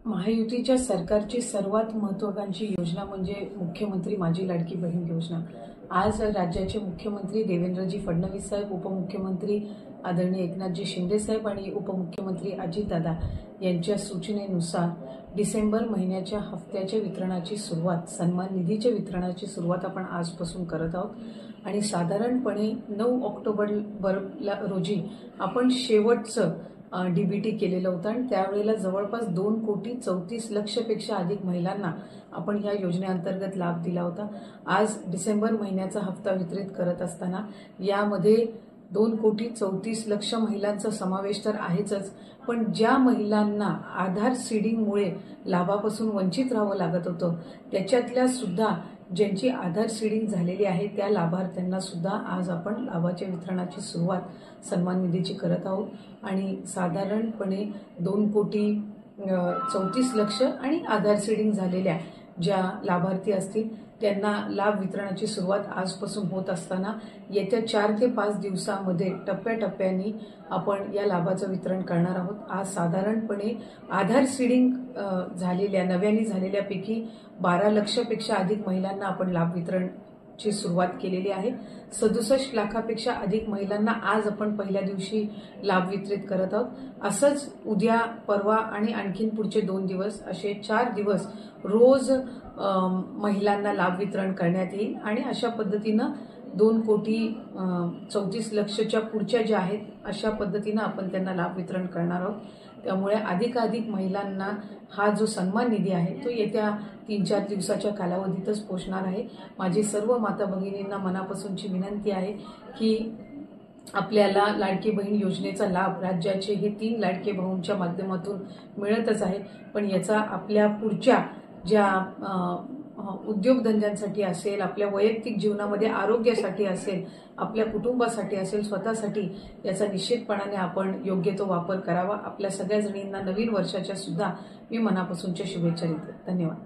महायुतीच्या सरकारची सर्वात महत्त्वाकांक्षी योजना म्हणजे मुख्यमंत्री माझी लाडकी बहीण योजना। आज राज्याचे मुख्यमंत्री देवेंद्रजी फडणवीस साहेब, उपमुख्यमंत्री आदरणीय एकनाथजी शिंदे साहेब आणि उपमुख्यमंत्री अजितदादा यांच्या सूचनेनुसार डिसेंबर महिन्याच्या हप्त्याच्या वितरणाची सुरुवात, सन्मान निधीच्या वितरणाची सुरुवात आपण आजपासून करत आहोत आणि साधारणपणे 9 ऑक्टोबर रोजी आपण शेवटचं डीबीटी केलेलं होतं आणि त्यावेळेला जवळपास 2,34,00,000पेक्षा अधिक महिलांना आपण या योजनेअंतर्गत लाभ दिला होता। आज डिसेंबर महिन्याचा हप्ता वितरित करत असताना यामध्ये 2,34,00,000 महिलांचा समावेश तर आहेच, पण ज्या महिलांना आधार सीडिंगमुळे लाभापासून वंचित राहावं लागत होतं त्याच्यातल्या सुद्धा ज्यांची आधार सीडिंग झालेली आहे त्या लाभार्थ्यांना सुद्धा आज आपण लाभाच्या वितरणाची सुरुवात सन्मान निधीची करत आहोत आणि साधारणपणे 2,34,00,000 आणि आधार सीडिंग झालेल्या ज्या लाभार्थी असतील त्यांना लाभ वितरणाची सुरुवात आजपासून होत असताना येत्या 4 ते 5 दिवसांमध्ये टप्प्याटप्प्याने आपण या लाभाचं वितरण करणार आहोत। आज साधारणपणे आधार सीडिंग झालेल्या नव्याने झालेल्यापैकी 12 लाखापेक्षा अधिक महिलांना आपण लाभ वितरणची सुरुवात केलेली आहे। 67 लाखापेक्षा अधिक महिलांना आज आपण पहिल्या दिवशी लाभ वितरित करत आहोत। असंच उद्या, परवा आणि आणखीन पुढचे 2 दिवस असे 4 दिवस रोज महिलांना लाभ वितरण करण्यात येईल आणि अशा पद्धतीनं 2,34,00,000च्या पुढच्या ज्या आहेत अशा पद्धतीनं आपण त्यांना लाभ वितरण करणार आहोत। त्यामुळे अधिकाधिक महिलांना हा जो सन्मान निधी आहे तो येत्या 3-4 दिवसाच्या कालावधीतच पोहोचणार आहे। माझी सर्व माता भगिनींना मनापासूनची विनंती आहे की आपल्याला लाडकी बहीण योजनेचा लाभ राज्याचे हे 3 लाडके भाऊंच्या माध्यमातून मिळतच आहे, पण याचा आपल्या पुढच्या ज्या उद्योगधंद्यांसाठी असेल, आपल्या वैयक्तिक जीवनामध्ये आरोग्यासाठी असेल, आपल्या कुटुंबासाठी असेल, स्वतःसाठी याचा निश्चितपणाने आपण योग्य तो वापर करावा। आपल्या सगळ्या जणींना नवीन वर्षाच्या सुद्धा मी मनापासूनच्या शुभेच्छा देते। धन्यवाद।